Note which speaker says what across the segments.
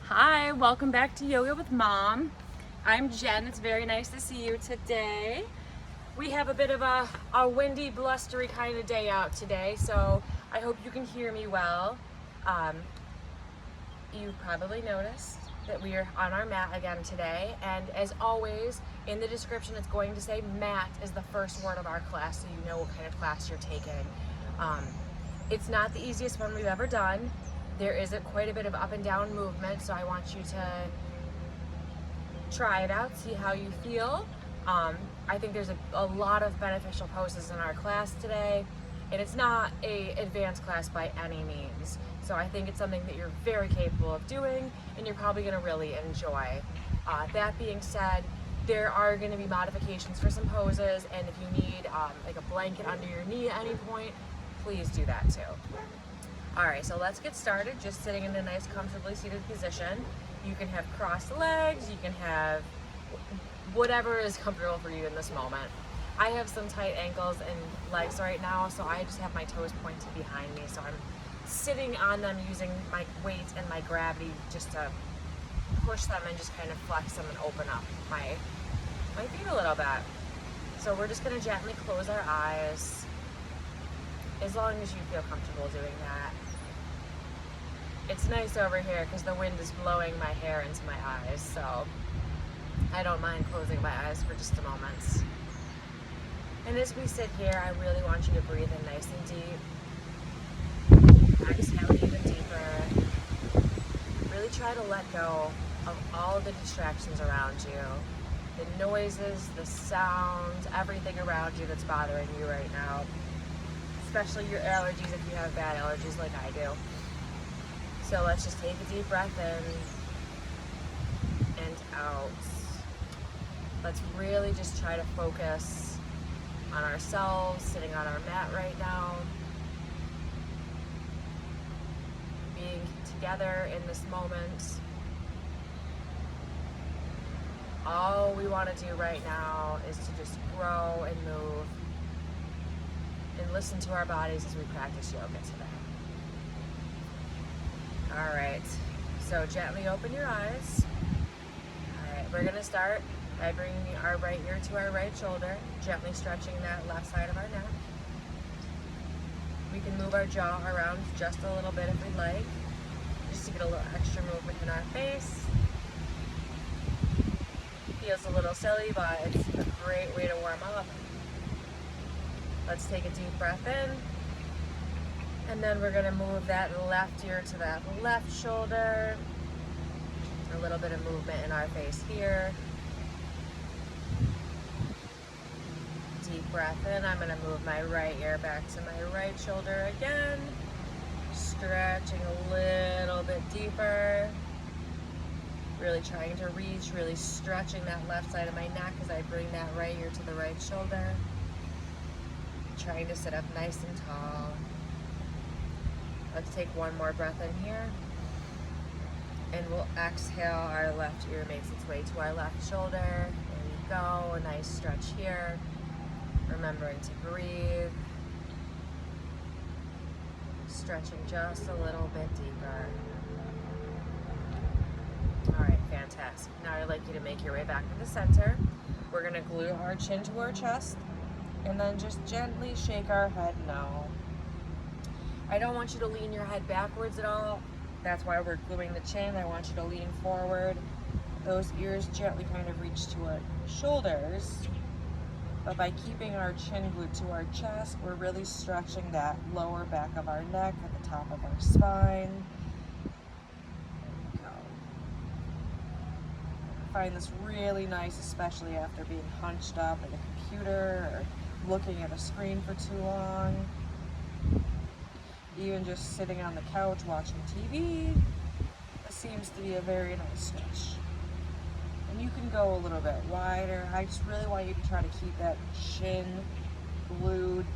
Speaker 1: Hi, welcome back to Yoga with Mom. I'm Jen. It's very nice to see you today. We have a bit of a windy, blustery kind of day out today, so I hope you can hear me well. You probably noticed that we are on our mat again today, and as always, in the description it's going to say mat is the first word of our class, so you know what kind of class you're taking. It's not the easiest one we've ever done. There is quite a bit of up and down movement, so I want you to try it out, see how you feel. I think there's a lot of beneficial poses in our class today, and it's not a advanced class by any means. So I think it's something that you're very capable of doing, and you're probably going to really enjoy. That being said, there are going to be modifications for some poses, and if you need like a blanket under your knee at any point, please do that too. All right, so let's get started. Just sitting in a nice, comfortably seated position. You can have crossed legs, you can have whatever is comfortable for you in this moment. I have some tight ankles and legs right now, so I just have my toes pointed behind me, so I'm sitting on them using my weight and my gravity just to push them and just kind of flex them and open up my feet a little bit. So we're just gonna gently close our eyes, as long as you feel comfortable doing that. It's nice over here because the wind is blowing my hair into my eyes, so I don't mind closing my eyes for just a moment. And as we sit here, I really want you to breathe in nice and deep. Exhale even deeper. Really try to let go of all of the distractions around you. The noises, the sounds, everything around you that's bothering you right now. Especially your allergies if you have bad allergies like I do. So let's just take a deep breath in and out. Let's really just try to focus on ourselves, sitting on our mat right now. Being together in this moment. All we want to do right now is to just grow and move and listen to our bodies as we practice yoga today. All right, so gently open your eyes. All right, we're gonna start by bringing our right ear to our right shoulder, gently stretching that left side of our neck. We can move our jaw around just a little bit if we'd like, just to get a little extra movement in our face. Feels a little silly, but it's a great way to warm up. Let's take a deep breath in, and then we're gonna move that left ear to that left shoulder. A little bit of movement in our face here. Deep breath in. I'm gonna move my right ear back to my right shoulder again. Stretching a little bit deeper. Really trying to reach, really stretching that left side of my neck as I bring that right ear to the right shoulder. Trying to sit up nice and tall. Let's take one more breath in here. And we'll exhale. Our left ear makes its way to our left shoulder. There you go. A nice stretch here. Remembering to breathe. Stretching just a little bit deeper. All right, fantastic. Now I'd like you to make your way back to the center. We're going to glue our chin to our chest, and then just gently shake our head no. I don't want you to lean your head backwards at all. That's why we're gluing the chin. I want you to lean forward. Those ears gently kind of reach to our shoulders. But by keeping our chin glued to our chest, we're really stretching that lower back of our neck at the top of our spine. There we go. I find this really nice, especially after being hunched up at a computer or looking at a screen for too long. Even just sitting on the couch watching TV, it seems to be a very nice stretch. And you can go a little bit wider. I just really want you to try to keep that chin glued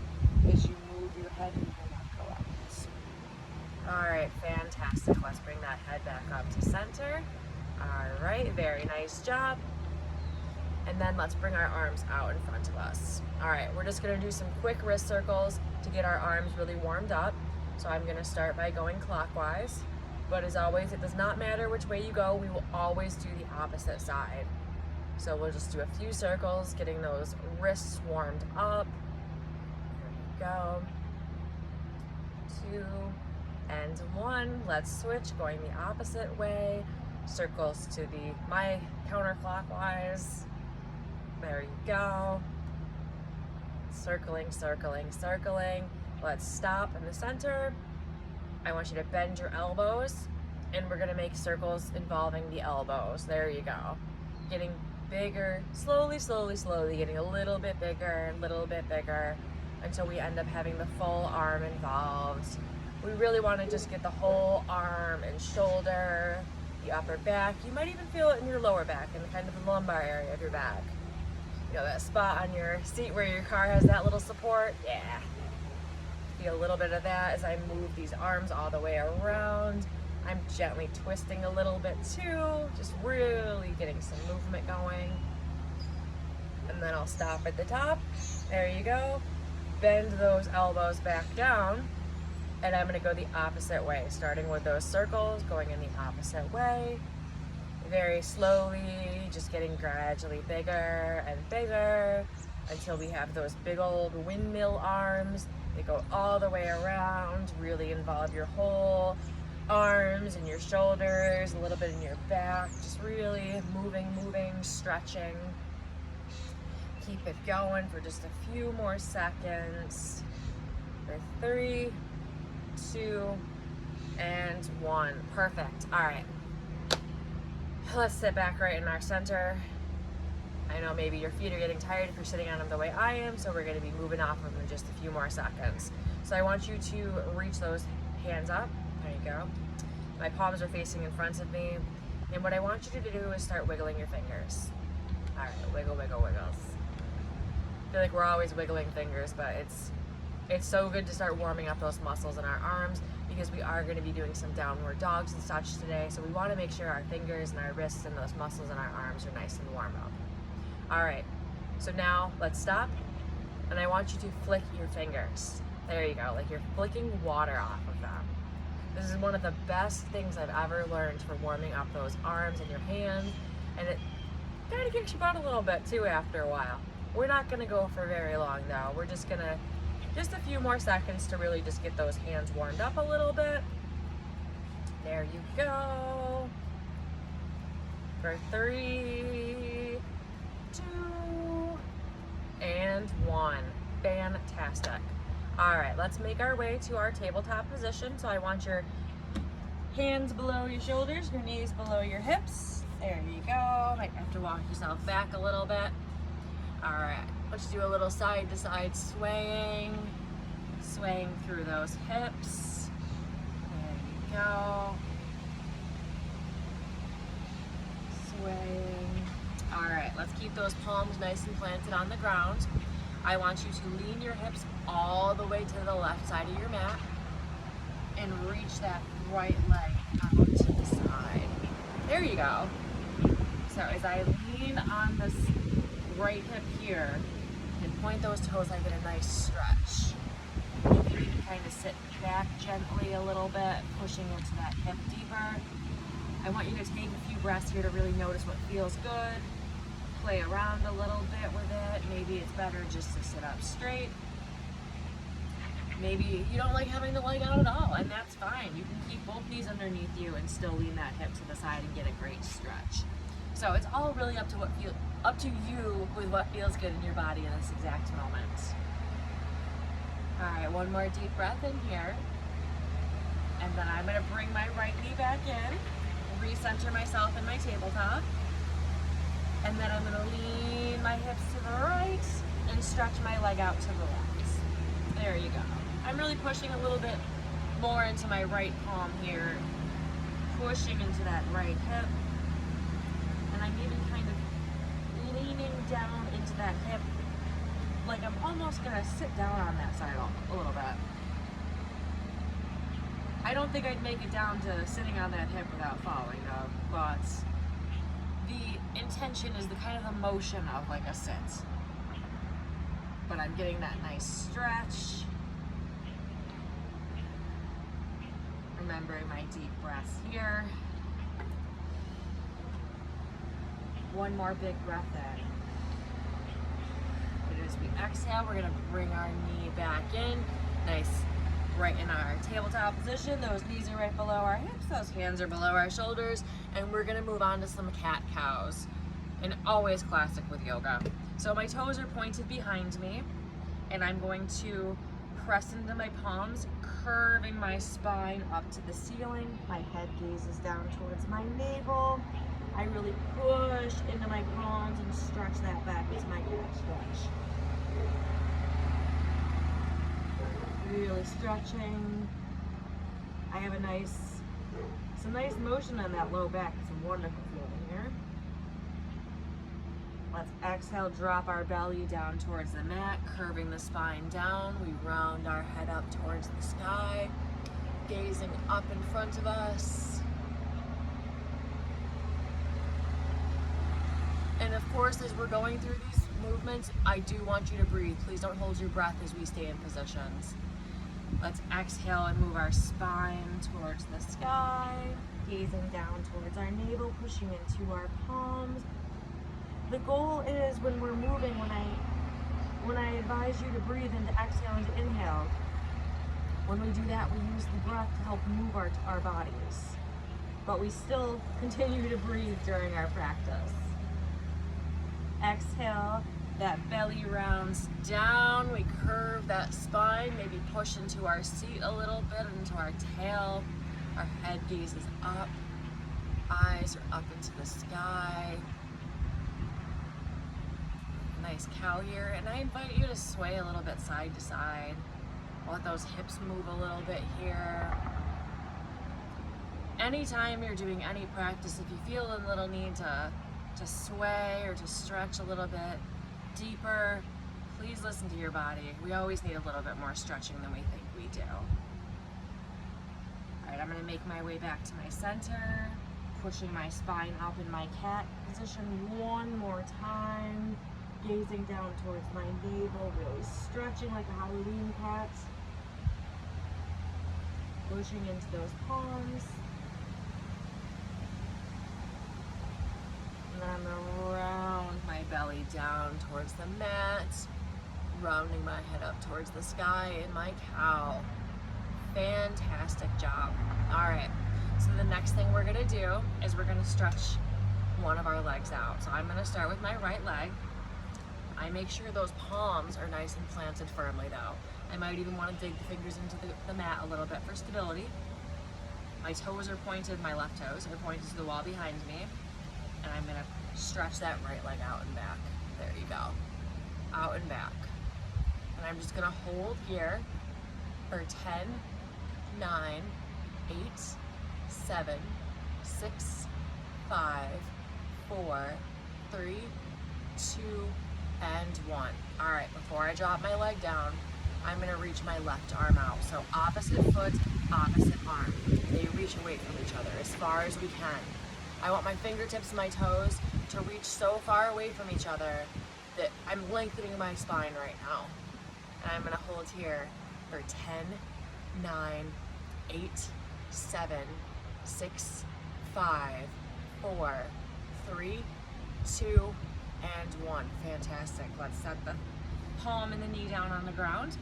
Speaker 1: as you move your head and your neck around. All right, fantastic. Let's bring that head back up to center. All right, very nice job. And then let's bring our arms out in front of us. All right, we're just gonna do some quick wrist circles to get our arms really warmed up. So I'm gonna start by going clockwise. But as always, it does not matter which way you go, we will always do the opposite side. So we'll just do a few circles, getting those wrists warmed up. There we go. 2 and 1. Let's switch, going the opposite way. Circles to my counterclockwise. There you go. Circling, circling, circling. Let's stop in the center. I want you to bend your elbows, and we're gonna make circles involving the elbows. There you go. Getting bigger, slowly, slowly, slowly, getting a little bit bigger, until we end up having the full arm involved. We really want to just get the whole arm and shoulder, the upper back. You might even feel it in your lower back, in kind of the lumbar area of your back. You know, that spot on your seat where your car has that little support? Yeah. Feel a little bit of that as I move these arms all the way around. I'm gently twisting a little bit too, just really getting some movement going. And then I'll stop at the top. There you go. Bend those elbows back down. And I'm gonna go the opposite way, starting with those circles, going in the opposite way. Very slowly, just getting gradually bigger and bigger until we have those big old windmill arms. They go all the way around, really involve your whole arms and your shoulders, a little bit in your back, just really moving, stretching. Keep it going for just a few more seconds. For 3, 2, and 1. Perfect. All right. Let's sit back right in our center. I know maybe your feet are getting tired if you're sitting on them the way I am, so we're going to be moving off of them in just a few more seconds. So I want you to reach those hands up. There you go. My palms are facing in front of me. And what I want you to do is start wiggling your fingers. All right, wiggle, wiggle, wiggles. I feel like we're always wiggling fingers, but it's so good to start warming up those muscles in our arms, because we are going to be doing some downward dogs and such today. So we want to make sure our fingers and our wrists and those muscles in our arms are nice and warm up. All right, so now let's stop. And I want you to flick your fingers. There you go, like you're flicking water off of them. This is one of the best things I've ever learned for warming up those arms and your hands. And it kind of kicks your butt a little bit too after a while. We're not gonna go for very long though. We're just a few more seconds to really just get those hands warmed up a little bit. There you go. For 3, 2, and 1. Fantastic. All right, let's make our way to our tabletop position. So I want your hands below your shoulders, your knees below your hips. There you go. Might have to walk yourself back a little bit. All right, let's do a little side to side swaying through those hips. There you go. Swaying. All right, let's keep those palms nice and planted on the ground. I want you to lean your hips all the way to the left side of your mat and reach that right leg out to the side. There you go. So as I lean on this right hip here and point those toes, I get a nice stretch. You can even kind of sit back gently a little bit, pushing into that hip deeper. I want you to take a few breaths here to really notice what feels good. Play around a little bit with it. Maybe it's better just to sit up straight. Maybe you don't like having the leg out at all, and that's fine. You can keep both knees underneath you and still lean that hip to the side and get a great stretch. So it's all really up to you with what feels good in your body in this exact moment. All right, one more deep breath in here. And then I'm gonna bring my right knee back in, recenter myself in my tabletop. And then I'm gonna lean my hips to the right and stretch my leg out to the left. There you go. I'm really pushing a little bit more into my right palm here, pushing into that right hip. And I'm even kind of leaning down into that hip, like I'm almost gonna sit down on that side a little bit. I don't think I'd make it down to sitting on that hip without falling though, but the intention is the kind of the motion of like a sit. But I'm getting that nice stretch. I'm Remembering my deep breaths here. One more big breath in. And as we exhale, we're gonna bring our knee back in. Nice, right in our tabletop position. Those knees are right below our hips, those hands are below our shoulders, and we're gonna move on to some cat-cows. And always classic with yoga. So my toes are pointed behind me, and I'm going to press into my palms, curving my spine up to the ceiling. My head gazes down towards my navel. I really push into my palms and stretch that back into my cat stretch. Really stretching. I have some nice motion on that low back. It's a wonderful feeling here. Let's exhale, drop our belly down towards the mat, curving the spine down. We round our head up towards the sky, gazing up in front of us. And of course, as we're going through these movements, I do want you to breathe. Please don't hold your breath as we stay in positions. Let's exhale and move our spine towards the sky, gazing down towards our navel, pushing into our palms. The goal is when we're moving, when I advise you to breathe into exhale and to inhale, when we do that, we use the breath to help move our bodies. But we still continue to breathe during our practice. Exhale, that belly rounds down. We curve that spine, maybe push into our seat a little bit, into our tail. Our head gazes up, eyes are up into the sky. Nice cow here, and I invite you to sway a little bit side to side. Let those hips move a little bit here. Anytime you're doing any practice, if you feel a little need to sway or to stretch a little bit deeper, please listen to your body. We always need a little bit more stretching than we think we do. All right, I'm gonna make my way back to my center, pushing my spine up in my cat position one more time. Gazing down towards my navel, really stretching like a Halloween cat. Pushing into those palms. And then I'm gonna round my belly down towards the mat, rounding my head up towards the sky in my cow. Fantastic job. All right, so the next thing we're gonna do is we're gonna stretch one of our legs out. So I'm gonna start with my right leg. I make sure those palms are nice and planted firmly though. I might even want to dig the fingers into the mat a little bit for stability. My toes are pointed, my left toes are pointed to the wall behind me. And I'm gonna stretch that right leg out and back. There you go. Out and back. And I'm just gonna hold here for 10, 9, 8, 7, 6, 5, 4, 3, 2, and 1. All right, before I drop my leg down, I'm gonna reach my left arm out. So opposite foot, opposite arm. They reach away from each other as far as we can. I want my fingertips and my toes to reach so far away from each other that I'm lengthening my spine right now. And I'm gonna hold here for 10, 9, 8, 7, 6, 5, 4, 3, 2, and 1. Fantastic. Let's set the palm and the knee down on the ground,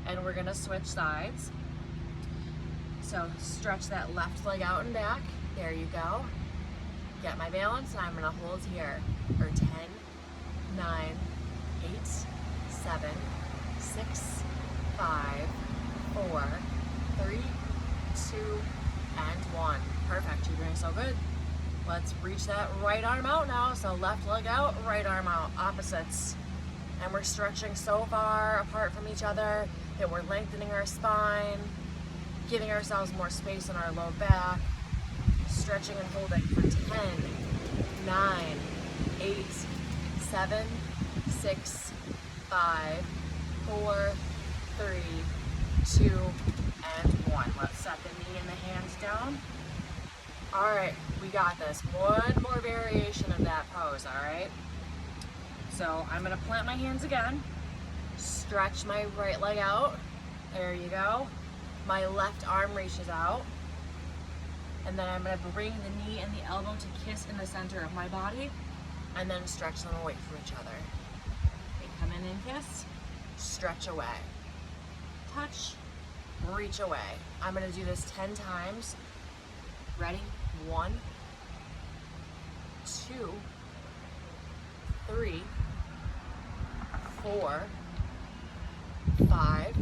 Speaker 1: and we're gonna switch sides. So stretch that left leg out and back. There you go. Get my balance, and I'm gonna hold here for 10, 9, 8, 7, 6, 5, 4, 3, 2, and 1. Perfect. You're doing so good. Let's reach that right arm out now. So left leg out, right arm out, opposites. And we're stretching so far apart from each other that we're lengthening our spine, giving ourselves more space in our low back, stretching and holding for 10, 9, 8, 7, 6, 5, 4, 3, 2, and 1. Let's set the knee and the hands down. All right, we got this. One more variation of that pose, all right? So I'm gonna plant my hands again, stretch my right leg out. There you go. My left arm reaches out. And then I'm gonna bring the knee and the elbow to kiss in the center of my body, and then stretch them away from each other. Okay, come in and kiss, stretch away, touch, reach away. I'm gonna do this 10 times. Ready? 1, 2, 3, 4, 5,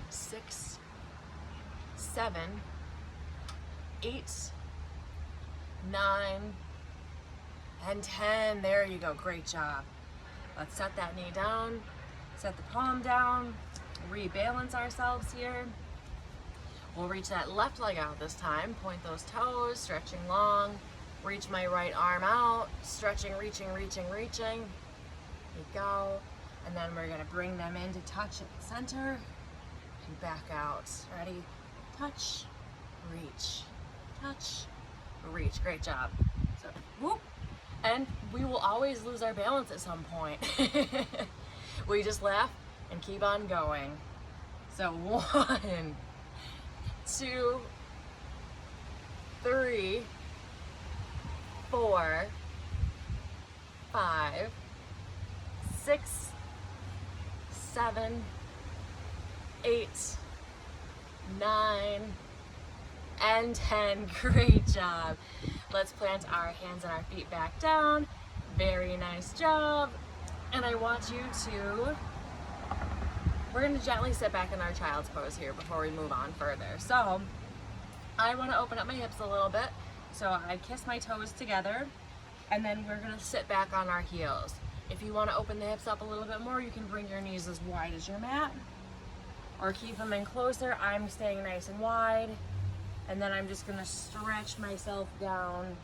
Speaker 1: 6, 7, 8, 9, and 10. There you go. Great job. Let's set that knee down, set the palm down, rebalance ourselves here. We'll reach that left leg out this time. Point those toes, stretching long. Reach my right arm out, stretching, reaching, reaching, reaching. There you go. And then we're gonna bring them in to touch at the center and back out. Ready? Touch, reach, touch, reach. Great job. So, whoop. And we will always lose our balance at some point. We just laugh and keep on going. So 1, 2, 3, 4, 5, 6, 7, 8, 9, and 10. Great job. Let's plant our hands and our feet back down. Very nice job. And I want you to, we're going to gently sit back in our child's pose here before we move on further. So I want to open up my hips a little bit. So I kiss my toes together, and then we're going to sit back on our heels. If you want to open the hips up a little bit more, you can bring your knees as wide as your mat, or keep them in closer. I'm staying nice and wide, and then I'm just going to stretch myself down.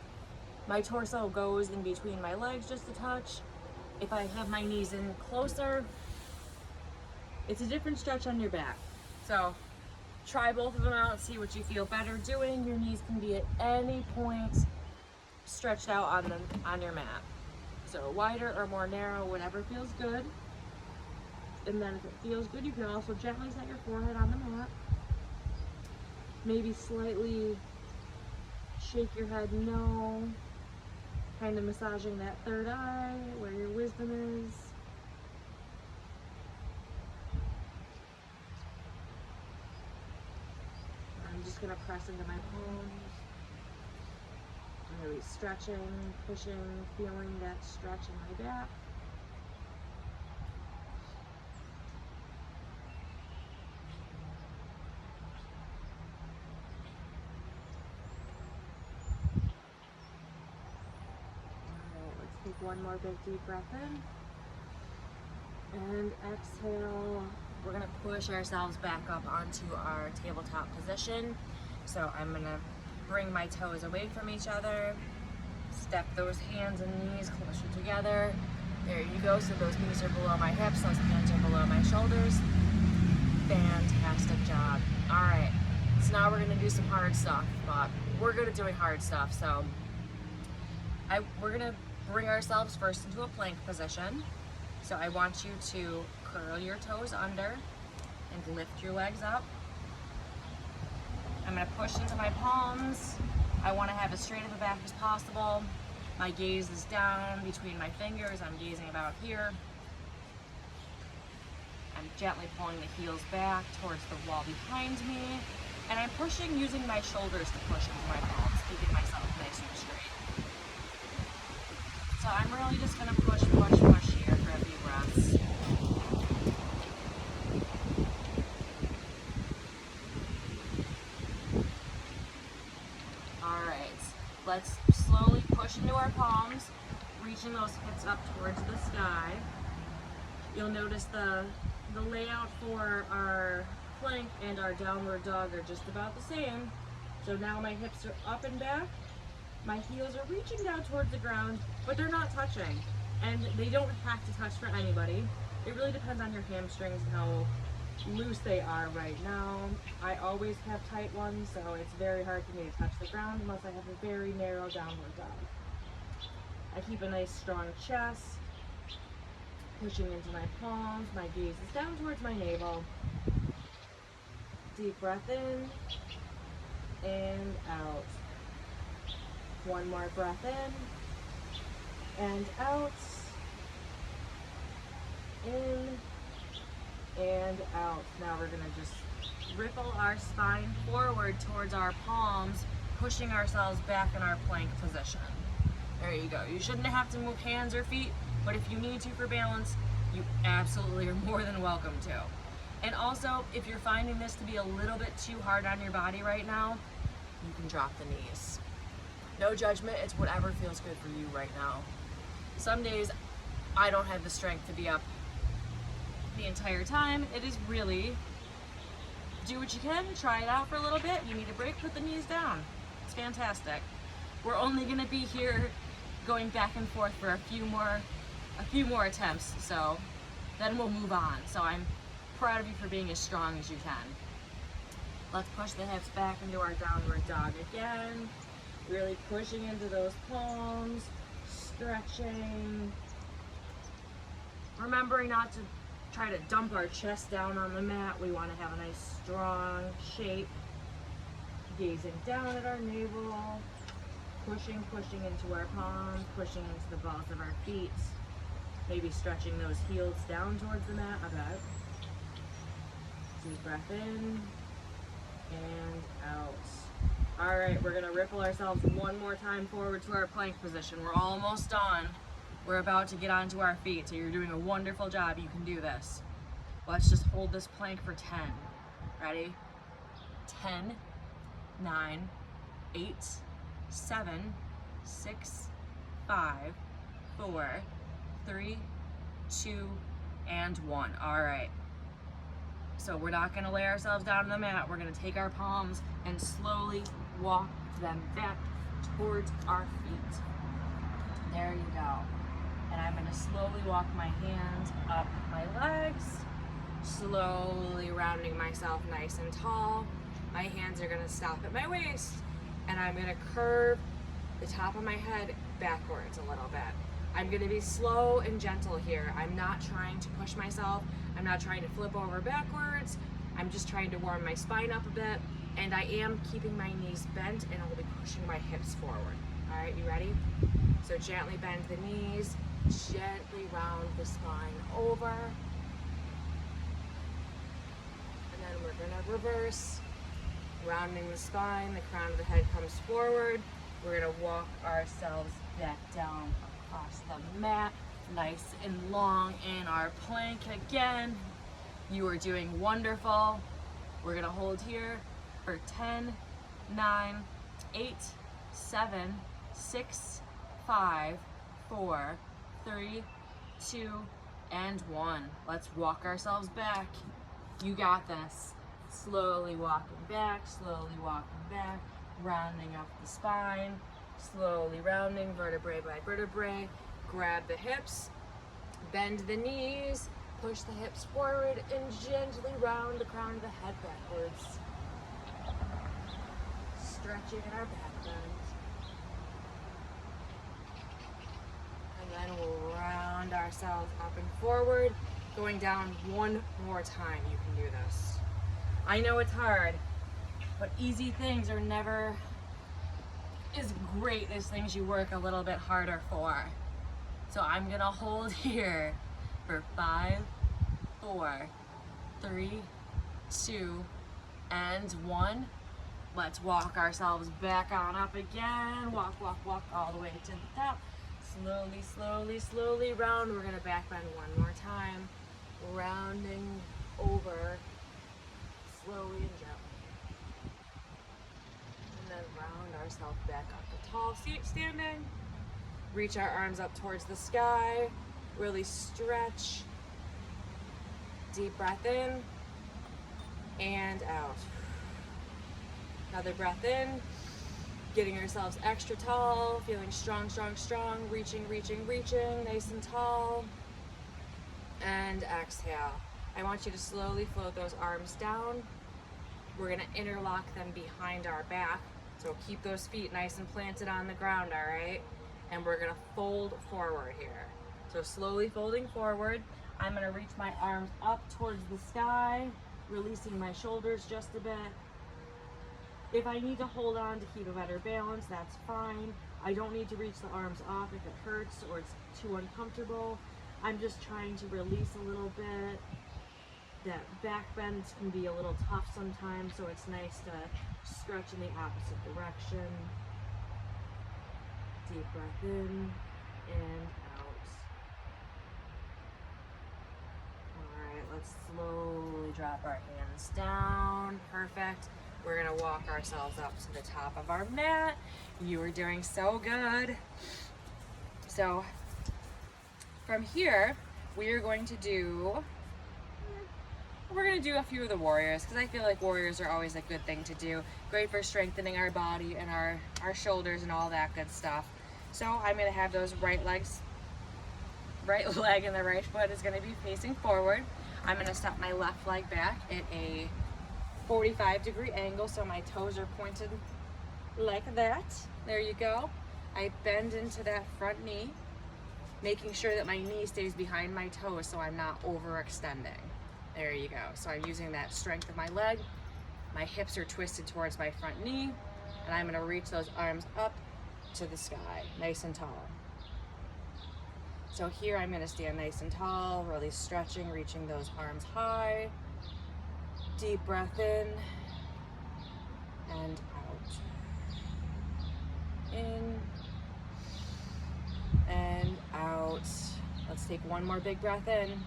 Speaker 1: My torso goes in between my legs just a touch. If I have my knees in closer, it's a different stretch on your back. So try both of them out and see what you feel better doing. Your knees can be at any point stretched out on your mat. So wider or more narrow, whatever feels good. And then if it feels good, you can also gently set your forehead on the mat. Maybe slightly shake your head no. Kind of massaging that third eye, where your wisdom is. I'm just going to press into my palms. I'm really stretching, pushing, feeling that stretch in my back. Alright, let's take one more big deep breath in. And exhale. We're going to push ourselves back up onto our tabletop position. So I'm going to bring my toes away from each other. Step those hands and knees closer together. There you go. So those knees are below my hips, those hands are below my shoulders. Fantastic job. All right. So now we're going to do some hard stuff, but we're good at doing hard stuff. So we're going to bring ourselves first into a plank position. So I want you to curl your toes under and lift your legs up. I'm going to push into my palms. I want to have as straight of a back as possible. My gaze is down between my fingers. I'm gazing about here. I'm gently pulling the heels back towards the wall behind me. And I'm pushing using my shoulders to push into my palms, keeping myself nice and straight. So I'm really just going to push, push, push here for a few breaths. Let's slowly push into our palms, reaching those hips up towards the sky. You'll notice the layout for our plank and our downward dog are just about the same. So now my hips are up and back. My heels are reaching down towards the ground, but they're not touching. And they don't have to touch for anybody. It really depends on your hamstrings and how loose they are right now. I always have tight ones, so it's very hard for me to touch the ground unless I have a very narrow downward dog. I keep a nice strong chest, pushing into my palms. My gaze is down towards my navel. Deep breath in and out. One more breath in and out. In and out. Now we're gonna just ripple our spine forward towards our palms, pushing ourselves back in our plank position. There you go. You shouldn't have to move hands or feet, but if you need to for balance, you absolutely are more than welcome to. And also, if you're finding this to be a little bit too hard on your body right now, you can drop the knees. No judgment, it's whatever feels good for you right now. Some days, I don't have the strength to be up the entire time. It is really, do what you can, try it out for a little bit. You need a break, put the knees down. It's fantastic. We're only gonna be here going back and forth for a few more attempts, so then we'll move on. So I'm proud of you for being as strong as you can. Let's push the hips back into our downward dog again. Really pushing into those palms, stretching. Remembering not to try to dump our chest down on the mat. We want to have a nice strong shape. Gazing down at our navel, pushing into our palms, pushing into the balls of our feet. Maybe stretching those heels down towards the mat a bit. Deep breath in and out. All right, we're gonna ripple ourselves one more time forward to our plank position. We're almost done. We're about to get onto our feet, so you're doing a wonderful job. You can do this. Let's just hold this plank for 10. Ready? 10, 9, 8, 7, 6, 5, 4, 3, 2, and 1. All right. So we're not gonna lay ourselves down on the mat. We're gonna take our palms and slowly walk them back towards our feet. There you go. And I'm gonna slowly walk my hands up my legs, slowly rounding myself nice and tall. My hands are gonna stop at my waist, and I'm gonna curve the top of my head backwards a little bit. I'm gonna be slow and gentle here. I'm not trying to push myself. I'm not trying to flip over backwards. I'm just trying to warm my spine up a bit, and I am keeping my knees bent, and I'll be pushing my hips forward. All right, you ready? So gently bend the knees, gently round the spine over, and then we're gonna reverse, rounding the spine, the crown of the head comes forward. We're gonna walk ourselves back down across the mat, nice and long in our plank again. You are doing wonderful. We're gonna hold here for 10, 9, 8, 7, 6, 5, 4, 3, 2, and 1. Let's walk ourselves back. You got this. Slowly walking back, rounding up the spine, slowly rounding vertebrae by vertebrae. Grab the hips, bend the knees, push the hips forward, and gently round the crown of the head backwards. Stretching in our back bend. And then we'll round ourselves up and forward, going down one more time. You can do this. I know it's hard, but easy things are never as great as things you work a little bit harder for. So I'm gonna hold here for 5, 4, 3, 2, and 1. Let's walk ourselves back on up again. Walk all the way to the top. Slowly round. We're gonna back bend one more time. Rounding over, slowly and gently. And then round ourselves back up to tall seat standing. Reach our arms up towards the sky. Really stretch. Deep breath in and out. Another breath in. Getting ourselves extra tall, feeling strong, reaching, nice and tall. And exhale. I want you to slowly float those arms down. We're gonna interlock them behind our back. So keep those feet nice and planted on the ground, all right? And we're gonna fold forward here. So slowly folding forward. I'm gonna reach my arms up towards the sky, releasing my shoulders just a bit. If I need to hold on to keep a better balance, that's fine. I don't need to reach the arms off if it hurts or it's too uncomfortable. I'm just trying to release a little bit. That back bend can be a little tough sometimes, so it's nice to stretch in the opposite direction. Deep breath in and out. Alright, let's slowly drop our hands down. Perfect. We're going to walk ourselves up to the top of our mat. You are doing so good. So from here, we're going to do a few of the warriors, because I feel like warriors are always a good thing to do. Great for strengthening our body and our shoulders and all that good stuff. So I'm going to have those right leg and the right foot is going to be facing forward. I'm going to step my left leg back at a 45-degree angle, so my toes are pointed like that. There you go. I bend into that front knee, making sure that my knee stays behind my toes so I'm not overextending. There you go. So I'm using that strength of my leg. My hips are twisted towards my front knee, and I'm going to reach those arms up to the sky, nice and tall. So here I'm going to stand nice and tall, really stretching, reaching those arms high. Deep breath in and out. In and out. Let's take one more big breath in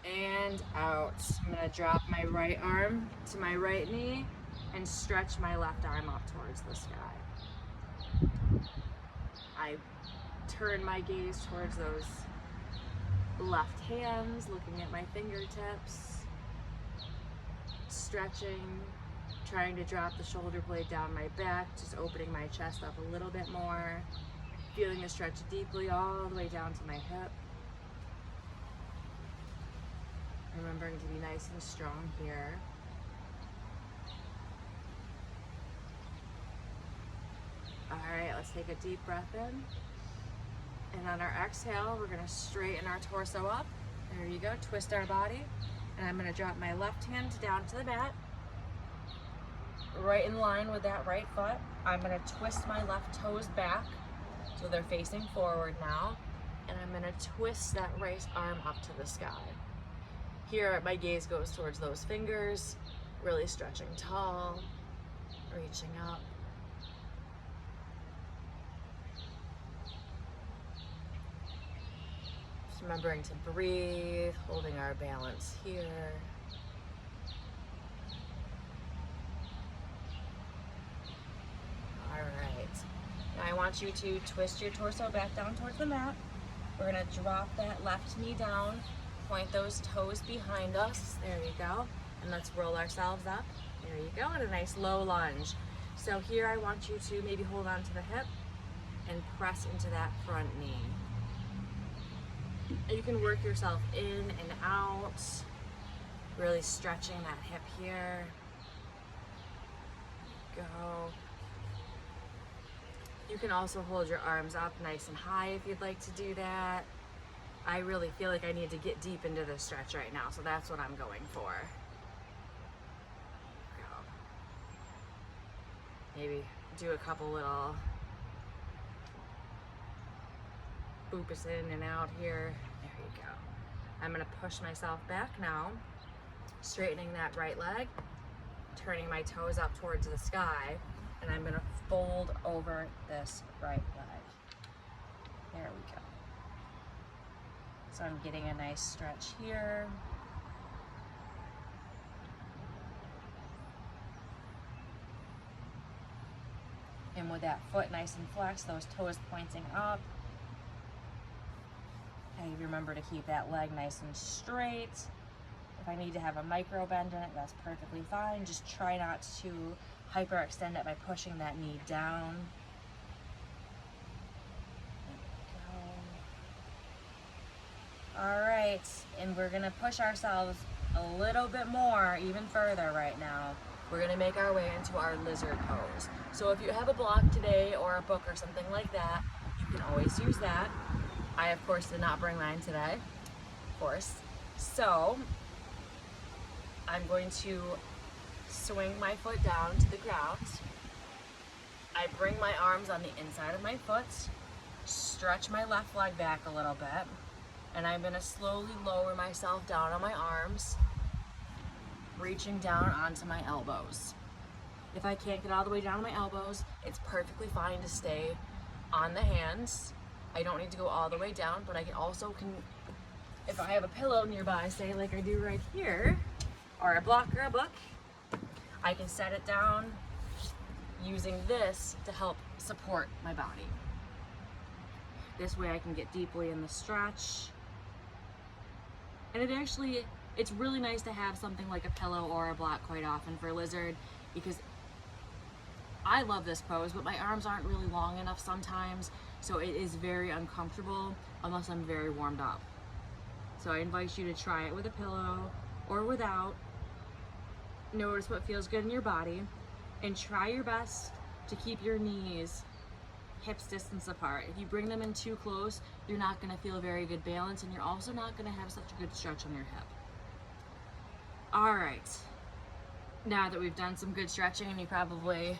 Speaker 1: and out. I'm going to drop my right arm to my right knee and stretch my left arm up towards the sky. I turn my gaze towards those left hands, looking at my fingertips. Stretching, trying to drop the shoulder blade down my back, just opening my chest up a little bit more, feeling the stretch deeply all the way down to my hip. Remembering to be nice and strong here. Alright, let's take a deep breath in. And on our exhale, we're going to straighten our torso up. There you go, twist our body. And I'm going to drop my left hand down to the mat, right in line with that right foot. I'm going to twist my left toes back so they're facing forward now. And I'm going to twist that right arm up to the sky. Here, my gaze goes towards those fingers, really stretching tall, reaching up. Remembering to breathe, holding our balance here. All right. Now I want you to twist your torso back down towards the mat. We're going to drop that left knee down, point those toes behind us. There you go. And let's roll ourselves up. There you go. And a nice low lunge. So here I want you to maybe hold on to the hip and press into that front knee. You can work yourself in and out, really stretching that hip here. Go. You can also hold your arms up nice and high if you'd like to do that. I really feel like I need to get deep into this stretch right now, so that's what I'm going for. Go. Maybe do a couple little boopus in and out here. There you go. I'm going to push myself back now, straightening that right leg, turning my toes up towards the sky, and I'm going to fold over this right leg. There we go. So I'm getting a nice stretch here. And with that foot nice and flexed, those toes pointing up. And remember to keep that leg nice and straight. If I need to have a micro bend in it, that's perfectly fine. Just try not to hyperextend it by pushing that knee down. There we go. All right, and we're gonna push ourselves a little bit more, even further right now. We're gonna make our way into our lizard pose. So if you have a block today or a book or something like that, you can always use that. I, of course, did not bring mine today, of course. So I'm going to swing my foot down to the ground. I bring my arms on the inside of my foot, stretch my left leg back a little bit, and I'm gonna slowly lower myself down on my arms, reaching down onto my elbows. If I can't get all the way down to my elbows, it's perfectly fine to stay on the hands. I don't need to go all the way down, but I can also, if I have a pillow nearby, say like I do right here, or a block or a book, I can set it down using this to help support my body. This way I can get deeply in the stretch. And it's really nice to have something like a pillow or a block quite often for lizard, because I love this pose, but my arms aren't really long enough sometimes, so it is very uncomfortable unless I'm very warmed up. So I invite you to try it with a pillow or without. Notice what feels good in your body, and try your best to keep your knees hips distance apart. If you bring them in too close, you're not going to feel very good balance, and you're also not going to have such a good stretch on your hip. All right, now that we've done some good stretching, and you probably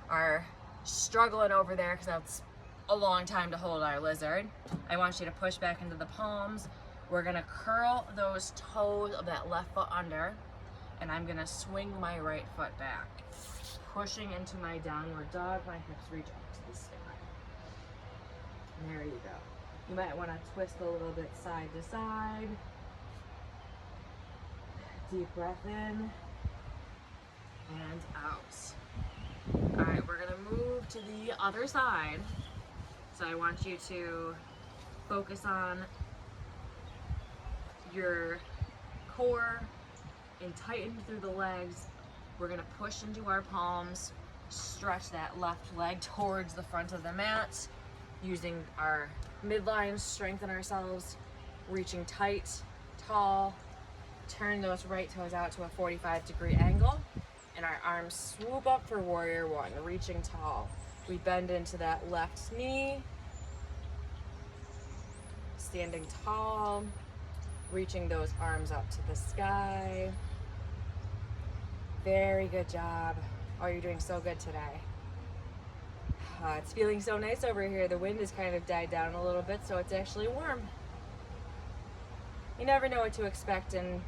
Speaker 1: are struggling over there because that's a long time to hold our lizard, I want you to push back into the palms. We're gonna curl those toes of that left foot under, and I'm gonna swing my right foot back, pushing into my downward dog. My hips reach up to the sky. And there you go. You might want to twist a little bit side to side. Deep breath in and out. All right, we're gonna move to the other side. So I want you to focus on your core and tighten through the legs. We're gonna push into our palms, stretch that left leg towards the front of the mat, using our midline, strengthen ourselves, reaching tight, tall, turn those right toes out to a 45-degree angle, and our arms swoop up for warrior one, reaching tall. We bend into that left knee, standing tall, reaching those arms up to the sky. Very good job. Oh, you're doing so good today. It's feeling so nice over here. The wind has kind of died down a little bit, so it's actually warm. You never know what to expect in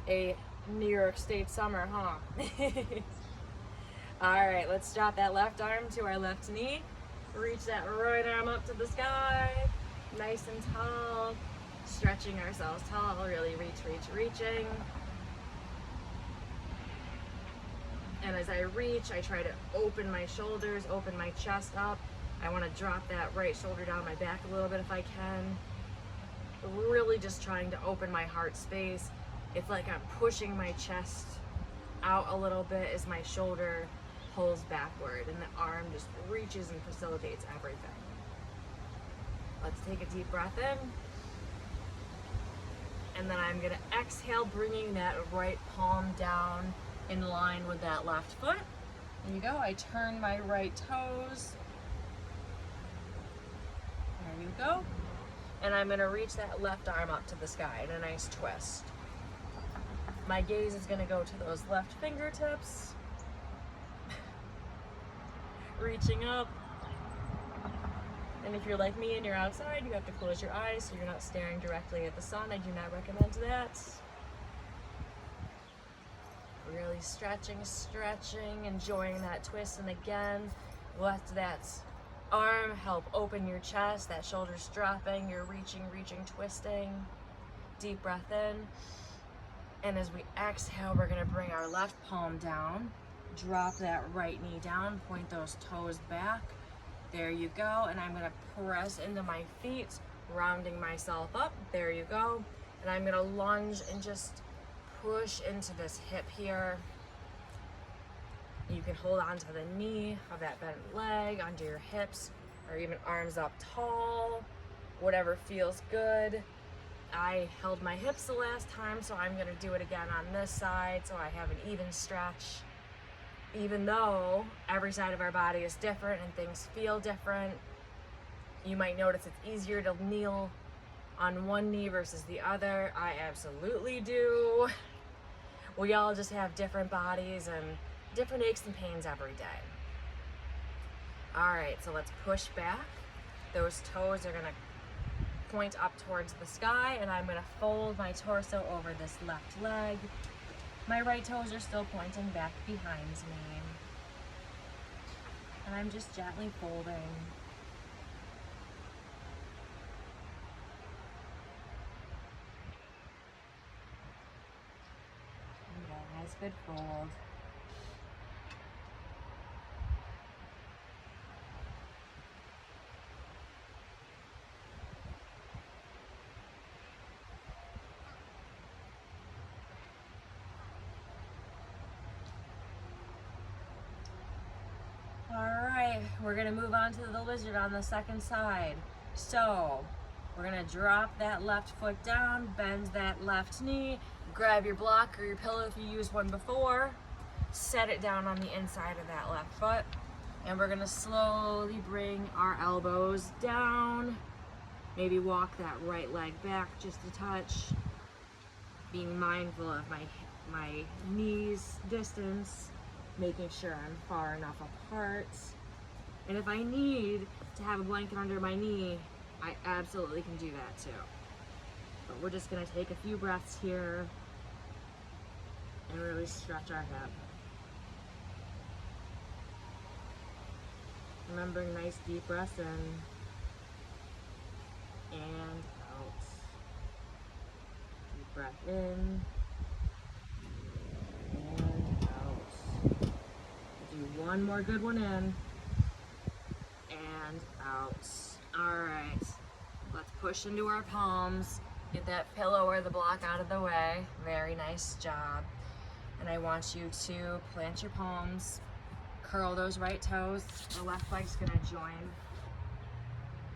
Speaker 1: a New York State summer, huh? All right, let's drop that left arm to our left knee. Reach that right arm up to the sky, nice and tall. Stretching ourselves tall, really reaching. And as I reach, I try to open my shoulders, open my chest up. I want to drop that right shoulder down my back a little bit if I can. Really just trying to open my heart space. It's like I'm pushing my chest out a little bit as my shoulder pulls backward and the arm just reaches and facilitates everything. Let's take a deep breath in. And then I'm gonna exhale, bringing that right palm down in line with that left foot. There you go. I turn my right toes. There you go. And I'm gonna reach that left arm up to the sky in a nice twist. My gaze is gonna go to those left fingertips. Reaching up. And if you're like me and you're outside, you have to close your eyes so you're not staring directly at the sun. I do not recommend that. Really stretching, enjoying that twist. And again, let that arm help open your chest, that shoulder's dropping, you're reaching, twisting. Deep breath in. And as we exhale, we're gonna bring our left palm down, drop that right knee down, point those toes back. There you go. And I'm gonna press into my feet, rounding myself up. There you go. And I'm gonna lunge and just push into this hip here. You can hold on to the knee of that bent leg, onto your hips, or even arms up tall, whatever feels good. I held my hips the last time, so I'm gonna do it again on this side so I have an even stretch. Even though every side of our body is different and things feel different, you might notice it's easier to kneel on one knee versus the other. I absolutely do. We all just have different bodies and different aches and pains every day. All right, so let's push back. Those toes are gonna point up towards the sky, and I'm gonna fold my torso over this left leg. My right toes are still pointing back behind me. And I'm just gently folding. Yeah, nice good fold. Alright, we're going to move on to the lizard on the second side. So, we're going to drop that left foot down, bend that left knee, grab your block or your pillow if you used one before, set it down on the inside of that left foot, and we're going to slowly bring our elbows down. Maybe walk that right leg back just a touch, being mindful of my knees distance, making sure I'm far enough apart. And if I need to have a blanket under my knee, I absolutely can do that too. But we're just gonna take a few breaths here and really stretch our hip. Remembering nice deep breaths in and out. Deep breath in and out. Do one more good one in and out. All right, let's push into our palms. Get that pillow or the block out of the way. Very nice job. And I want you to plant your palms, curl those right toes. The left leg's gonna join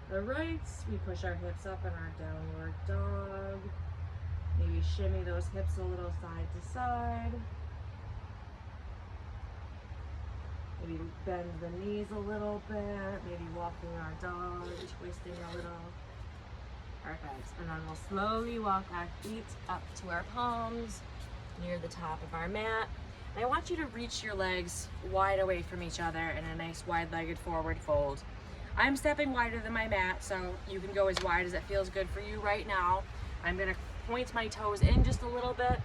Speaker 1: the right. We push our hips up in our downward dog. Maybe shimmy those hips a little side to side. Maybe bend the knees a little bit. Maybe walking our dog, twisting a little. Perfect. And then we'll slowly walk our feet up to our palms near the top of our mat. And I want you to reach your legs wide away from each other in a nice wide-legged forward fold. I'm stepping wider than my mat, so you can go as wide as it feels good for you right now. I'm gonna point my toes in just a little bit,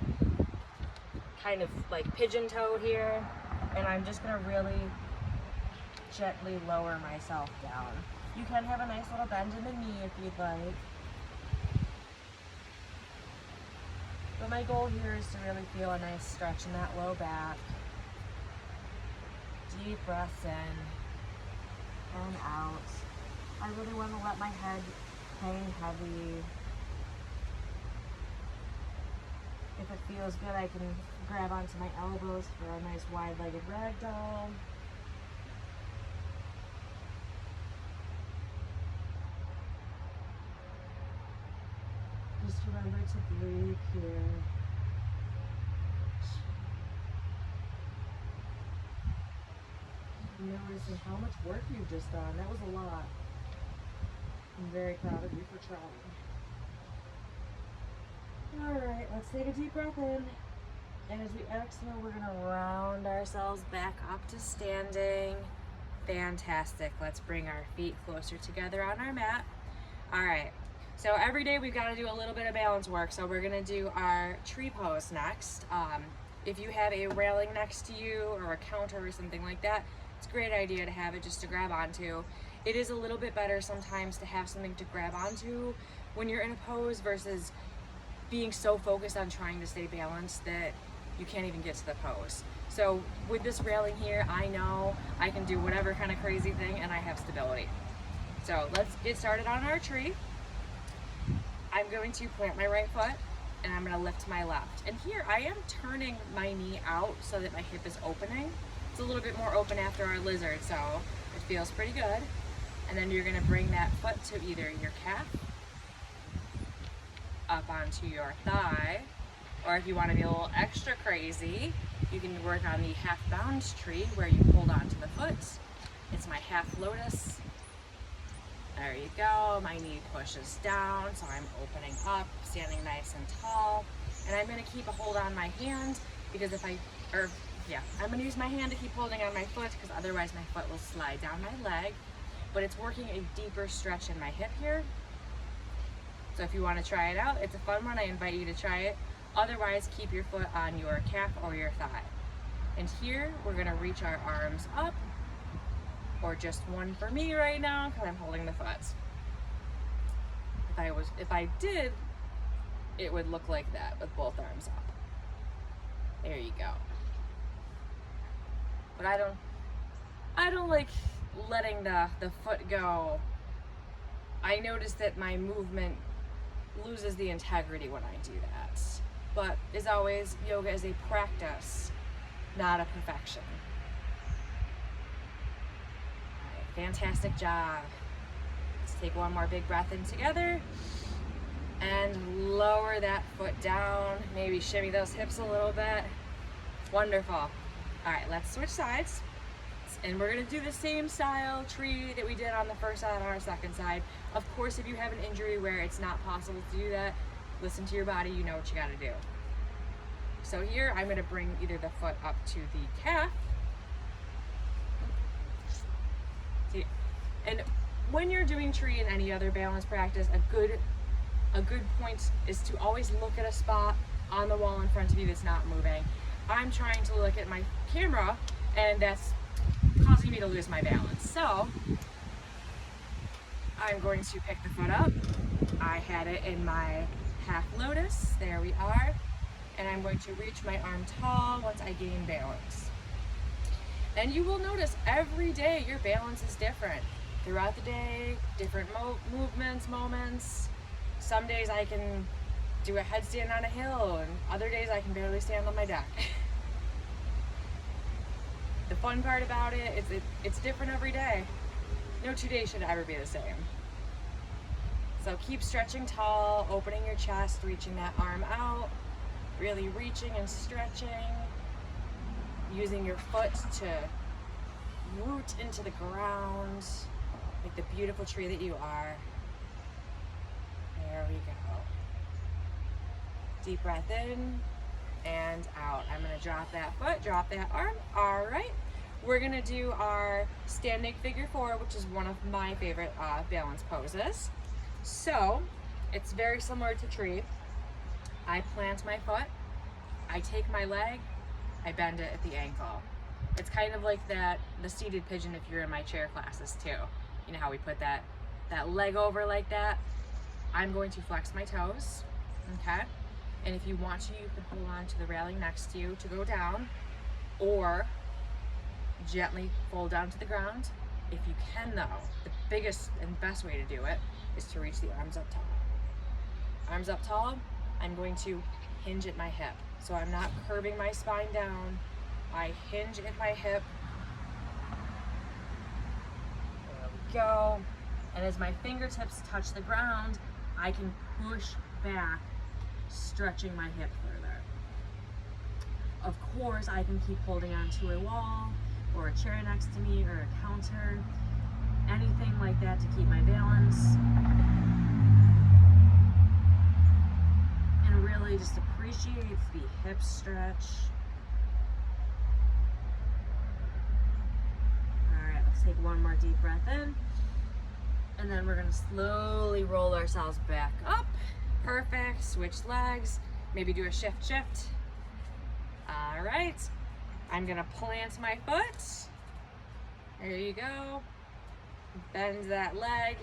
Speaker 1: kind of like pigeon-toed here, and I'm just gonna really gently lower myself down. You can have a nice little bend in the knee if you'd like. But my goal here is to really feel a nice stretch in that low back. Deep breaths in and out. I really want to let my head hang heavy. If it feels good, I can grab onto my elbows for a nice wide-legged ragdoll. Just remember to breathe here. Noticing how much work you've just done. That was a lot. I'm very proud of you for trying. Alright, let's take a deep breath in. And as we exhale, we're going to round ourselves back up to standing. Fantastic. Let's bring our feet closer together on our mat. Alright. So every day we've got to do a little bit of balance work. So we're going to do our tree pose next. If you have a railing next to you or a counter or something like that, it's a great idea to have it just to grab onto. It is a little bit better sometimes to have something to grab onto when you're in a pose versus being so focused on trying to stay balanced that you can't even get to the pose. So with this railing here, I know I can do whatever kind of crazy thing and I have stability. So let's get started on our tree. I'm going to plant my right foot and I'm going to lift my left. And here I am turning my knee out so that my hip is opening. It's a little bit more open after our lizard, so it feels pretty good. And then you're going to bring that foot to either your calf, up onto your thigh, or if you want to be a little extra crazy, you can work on the half bound tree where you hold onto the foot. It's my half lotus. There you go, my knee pushes down, so I'm opening up, standing nice and tall, and I'm going to keep a hold on my hand because I'm gonna use my hand to keep holding on my foot because otherwise my foot will slide down my leg. But it's working a deeper stretch in my hip here. So if you want to try it out, it's a fun one. I invite you to try it. Otherwise, keep your foot on your calf or your thigh. And here, we're gonna reach our arms up, or just one for me right now because I'm holding the foot. If I did, it would look like that with both arms up. There you go. But I don't like letting the foot go. I notice that my movement loses the integrity when I do that. But as always, yoga is a practice, not a perfection. All right, fantastic job. Let's take one more big breath in together and lower that foot down. Maybe shimmy those hips a little bit. Wonderful. All right, let's switch sides. And we're gonna do the same style tree that we did on the first side on our second side. Of course, if you have an injury where it's not possible to do that, listen to your body, you know what you gotta do. So here, I'm gonna bring either the foot up to the calf. See, and when you're doing tree and any other balance practice, a good point is to always look at a spot on the wall in front of you that's not moving. I'm trying to look at my camera, and that's causing me to lose my balance. So I'm going to pick the foot up. I had it in my half lotus. There we are. And I'm going to reach my arm tall once I gain balance. And you will notice every day your balance is different. Throughout the day, different movements, moments. Some days I can do a headstand on a hill, and other days I can barely stand on my deck. The fun part about it is it's different every day. No 2 days should ever be the same. So keep stretching tall, opening your chest, reaching that arm out, really reaching and stretching, using your foot to root into the ground like the beautiful tree that you are. There we go. Deep breath in and out. I'm gonna drop that foot, drop that arm. All right, we're gonna do our standing figure four, which is one of my favorite balance poses. So it's very similar to tree. I plant my foot, I take my leg, I bend it at the ankle. It's kind of like the seated pigeon if you're in my chair classes too. You know how we put that leg over like that? I'm going to flex my toes, okay? And if you want to, you can hold on to the railing next to you to go down, or gently fold down to the ground. If you can though, the biggest and best way to do it is to reach the arms up tall. Arms up tall, I'm going to hinge at my hip. So I'm not curving my spine down, I hinge at my hip. There we go. And as my fingertips touch the ground, I can push back, stretching my hip further. Of course, I can keep holding on to a wall or a chair next to me or a counter, anything like that to keep my balance. And really just appreciate the hip stretch. All right, let's take one more deep breath in. And then we're gonna slowly roll ourselves back up. Perfect, switch legs, maybe do a shift. All right, I'm gonna plant my foot. There you go. Bend that leg.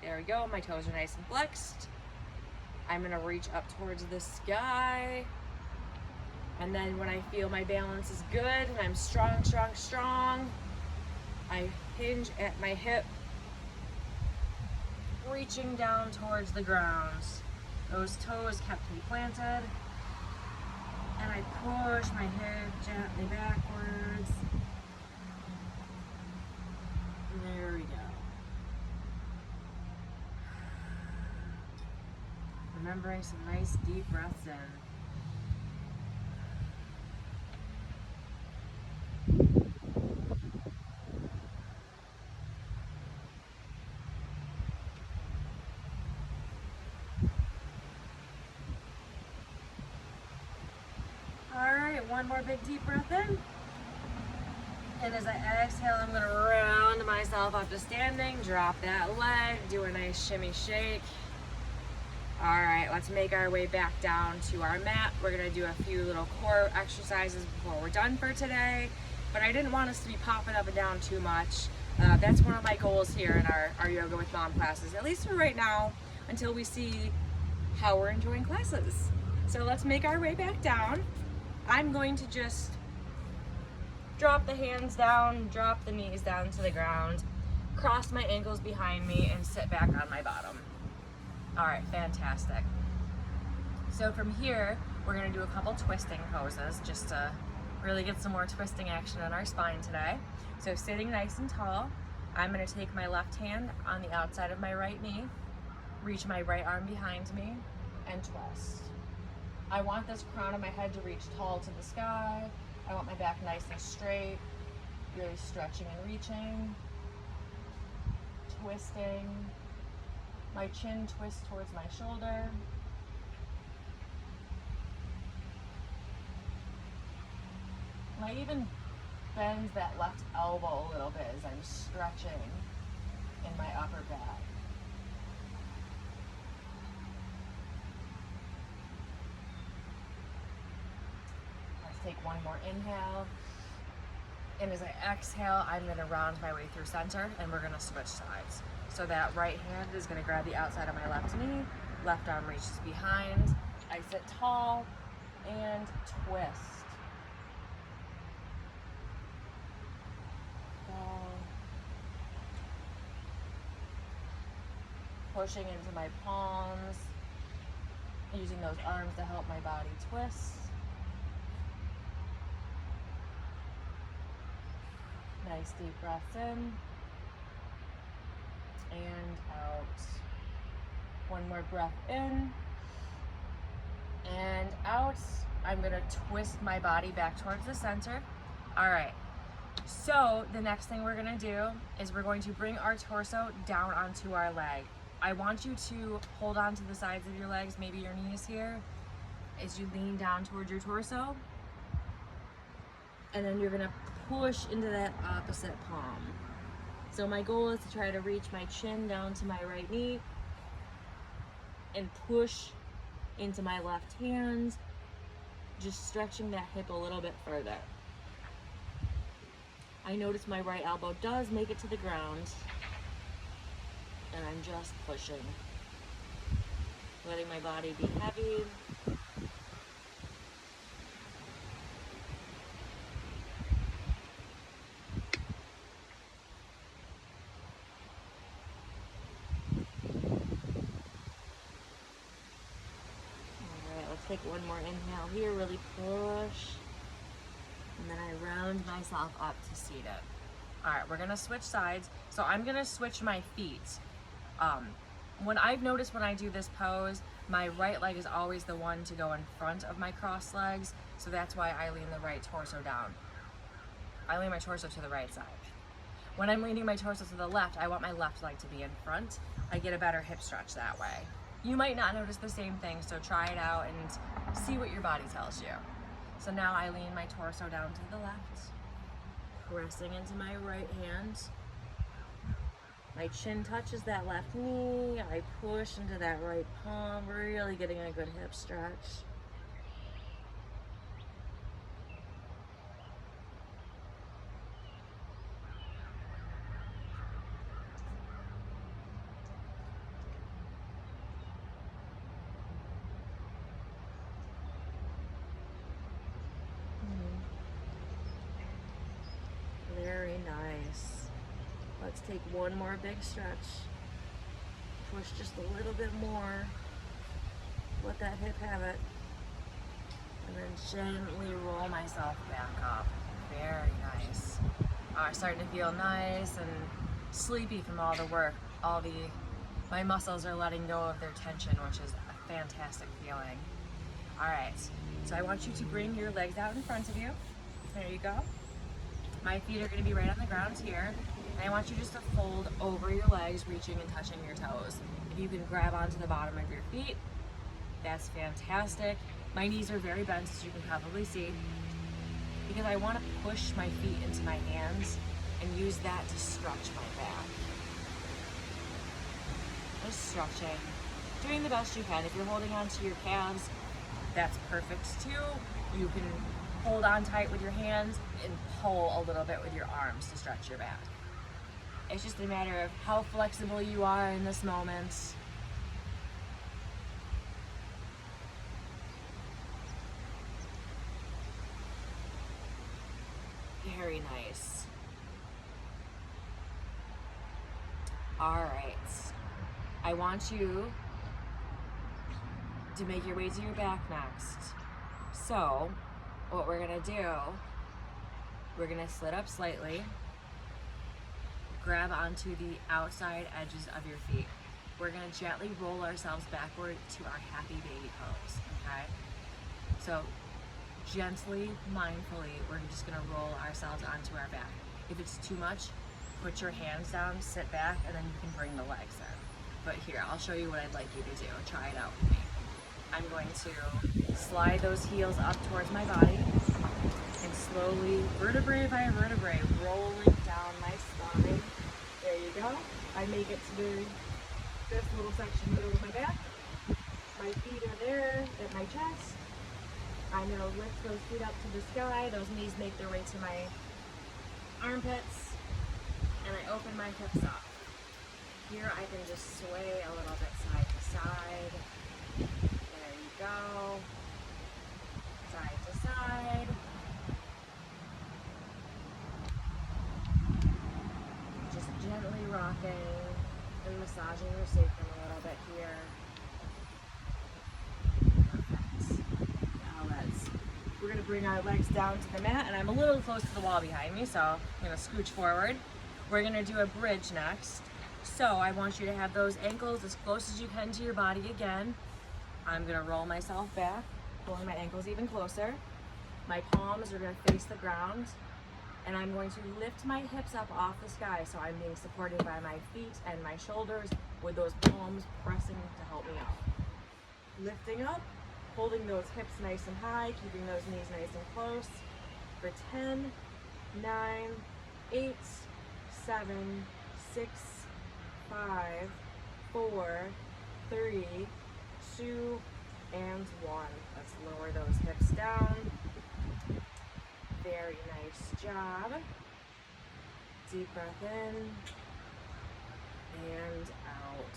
Speaker 1: There we go, my toes are nice and flexed. I'm gonna reach up towards the sky. And then when I feel my balance is good and I'm strong, I hinge at my hip, reaching down towards the ground. Those toes kept me planted. And I push my hip gently backwards. There we go. Remembering some nice deep breaths in. one more big deep breath in. And as I exhale, I'm gonna round myself up to standing, drop that leg, do a nice shimmy shake. All right, let's make our way back down to our mat. We're gonna do a few little core exercises before we're done for today, but I didn't want us to be popping up and down too much. That's one of my goals here in our Yoga with Mom classes, at least for right now, until we see how we're enjoying classes. So let's make our way back down. I'm going to just drop the hands down, drop the knees down to the ground, cross my ankles behind me, and sit back on my bottom. All right, fantastic. So from here, we're gonna do a couple twisting poses just to really get some more twisting action in our spine today. So sitting nice and tall, I'm gonna take my left hand on the outside of my right knee, reach my right arm behind me, and twist. I want this crown of my head to reach tall to the sky. I want my back nice and straight, really stretching and reaching, twisting. My chin twists towards my shoulder. And I even bend that left elbow a little bit as I'm stretching in my upper back. Take one more inhale, and as I exhale, I'm going to round my way through center, and we're going to switch sides. So that right hand is going to grab the outside of my left knee, left arm reaches behind, I sit tall and twist. Pushing into my palms, using those arms to help my body twist. Nice deep breaths in and out. One more breath in and out. I'm gonna twist my body back towards the center. All right, so the next thing we're gonna do is we're going to bring our torso down onto our leg. I want you to hold on to the sides of your legs, maybe your knees here, as you lean down towards your torso. And then you're gonna push into that opposite palm. So my goal is to try to reach my chin down to my right knee and push into my left hand, just stretching that hip a little bit further. I notice my right elbow does make it to the ground, and I'm just pushing, letting my body be heavy. Take one more inhale here, really push, and then I round myself up to seated. All right, we're gonna switch sides. So I'm gonna switch my feet. When I've noticed when I do this pose, my right leg is always the one to go in front of my crossed legs, so that's why I lean the right torso down. I lean my torso to the right side. When I'm leaning my torso to the left, I want my left leg to be in front. I get a better hip stretch that way. You might not notice the same thing, so try it out and see what your body tells you. So now I lean my torso down to the left, pressing into my right hand. My chin touches that left knee. I push into that right palm, really getting a good hip stretch. Very nice. Let's take one more big stretch. Push just a little bit more. Let that hip have it. And then gently roll myself back up. Very nice. Starting to feel nice and sleepy from all the work. My muscles are letting go of their tension, which is a fantastic feeling. All right, so I want you to bring your legs out in front of you. There you go. My feet are gonna be right on the ground here. And I want you just to fold over your legs, reaching and touching your toes. If you can grab onto the bottom of your feet, that's fantastic. My knees are very bent, as you can probably see. because I want to push my feet into my hands and use that to stretch my back. Just stretching, doing the best you can. If you're holding on to your calves, that's perfect too. You can hold on tight with your hands and pull a little bit with your arms to stretch your back. It's just a matter of how flexible you are in this moment. Very nice. All right. I want you to make your way to your back next. So, what we're gonna do, we're gonna sit up slightly, grab onto the outside edges of your feet. We're gonna gently roll ourselves backward to our happy baby pose, okay? So, gently, mindfully, we're just gonna roll ourselves onto our back. If it's too much, put your hands down, sit back, and then you can bring the legs in. But here, I'll show you what I'd like you to do. Try it out with me. I'm going to slide those heels up towards my body and slowly, vertebrae by vertebrae, rolling down my spine. There you go. I make it to this little section here with my back. My feet are there at my chest. I'm going to lift those feet up to the sky. Those knees make their way to my armpits. And I open my hips up. Here I can just sway a little bit side to side. There you go. Side to side. Just gently rocking and massaging your sacrum a little bit here. We're going to bring our legs down to the mat, and I'm a little close to the wall behind me, so I'm going to scooch forward. We're going to do a bridge next. So I want you to have those ankles as close as you can to your body again. I'm going to roll myself back, pulling my ankles even closer. My palms are going to face the ground, and I'm going to lift my hips up off the sky, so I'm being supported by my feet and my shoulders with those palms pressing to help me up. Lifting up. Holding those hips nice and high, keeping those knees nice and close for 10, 9, 8, 7, 6, 5, 4, 3, 2, and 1. Let's lower those hips down. Very nice job. Deep breath in and out.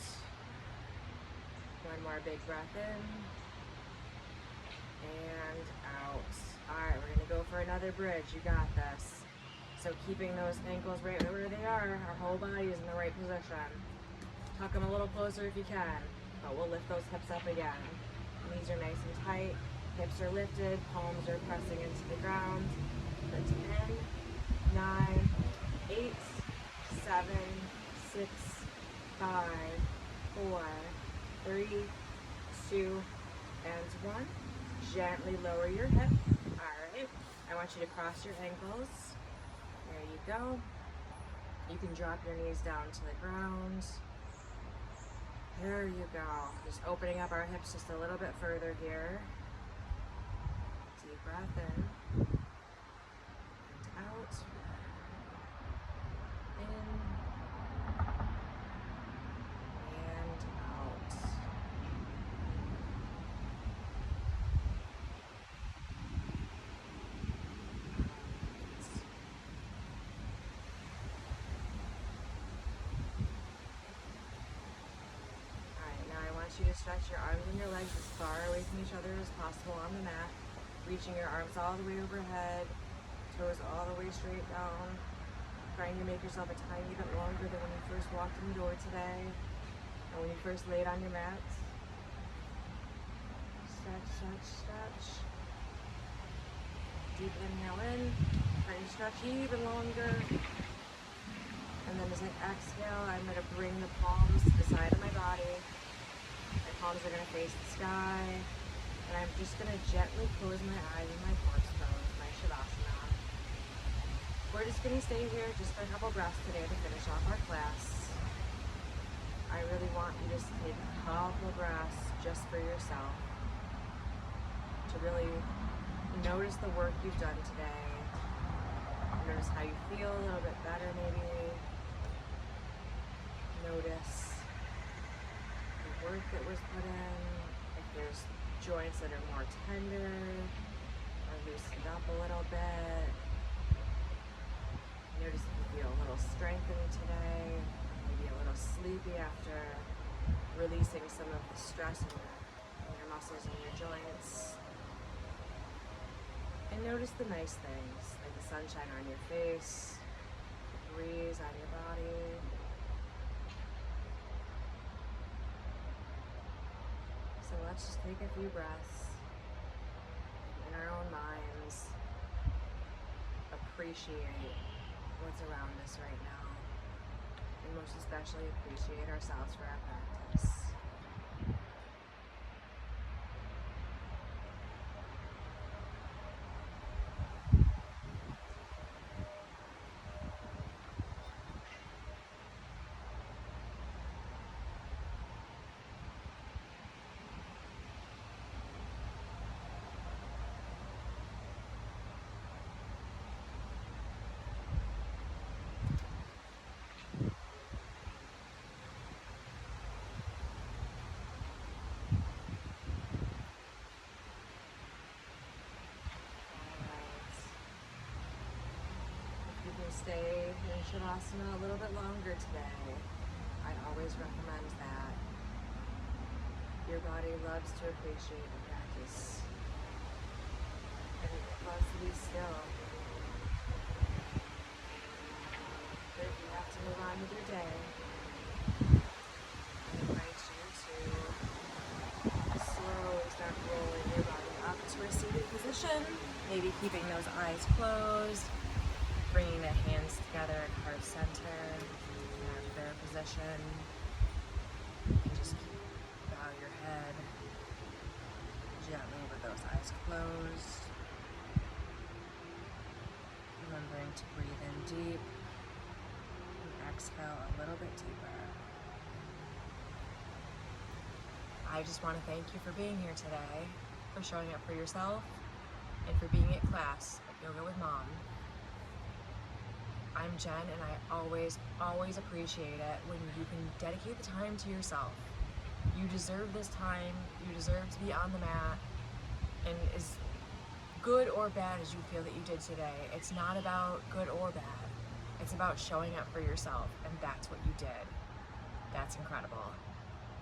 Speaker 1: One more big breath in. And out. All right, we're gonna go for another bridge. You got this. So keeping those ankles right where they are, our whole body is in the right position. Tuck them a little closer if you can, but we'll lift those hips up again. Knees are nice and tight, hips are lifted, palms are pressing into the ground. For 10, 9, 8, 7, 6, 5, 4, 3, 2, and 1. Gently lower your hip. Alright, I want you to cross your ankles. There you go. You can drop your knees down to the ground. There you go. Just opening up our hips just a little bit further here. Deep breath in. And out. In. And out. You to stretch your arms and your legs as far away from each other as possible on the mat, reaching your arms all the way overhead, toes all the way straight down, trying to make yourself a tiny bit longer than when you first walked in the door today and when you first laid on your mat. Stretch, stretch, stretch. Deep inhale in, trying to stretch even longer. And then as I exhale, I'm going to bring the palms to the side of my body. My palms are going to face the sky, and I'm just going to gently close my eyes in my corpse pose, my Shavasana. We're just going to stay here just for a couple breaths today to finish off our class. I really want you to just take a couple breaths just for yourself, to really notice the work you've done today, Notice how you feel a little bit better maybe. Notice the work that was put in. If there's joints that are more tender or loosened up a little bit. Notice if you feel a little strengthened today, maybe a little sleepy after releasing some of the stress in your muscles and your joints. And notice the nice things, like the sunshine on your face, the breeze on your body. So let's just take a few breaths in our own minds, appreciate what's around us right now, and most especially appreciate ourselves for our practice. Stay in Shavasana a little bit longer today. I always recommend that. Your body loves to appreciate the practice, and it loves to be still. But if you have to move on with your day, I invite you to slowly start rolling your body up to a seated position, maybe keeping those eyes closed. Bringing the hands together at heart center in our prayer position. And just bow your head gently with those eyes closed. Remembering to breathe in deep and exhale a little bit deeper. I just want to thank you for being here today, for showing up for yourself, and for being at class at Yoga with Mom. I'm Jen, and I always appreciate it when you can dedicate the time to yourself. You deserve this time. You deserve to be on the mat. And as good or bad as you feel that you did today, it's not about good or bad. It's about showing up for yourself, and that's what you did. That's incredible.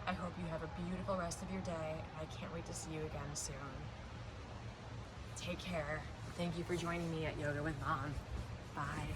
Speaker 1: I hope you have a beautiful rest of your day. I can't wait to see you again soon. Take care. Thank you for joining me at Yoga with Mom. Bye.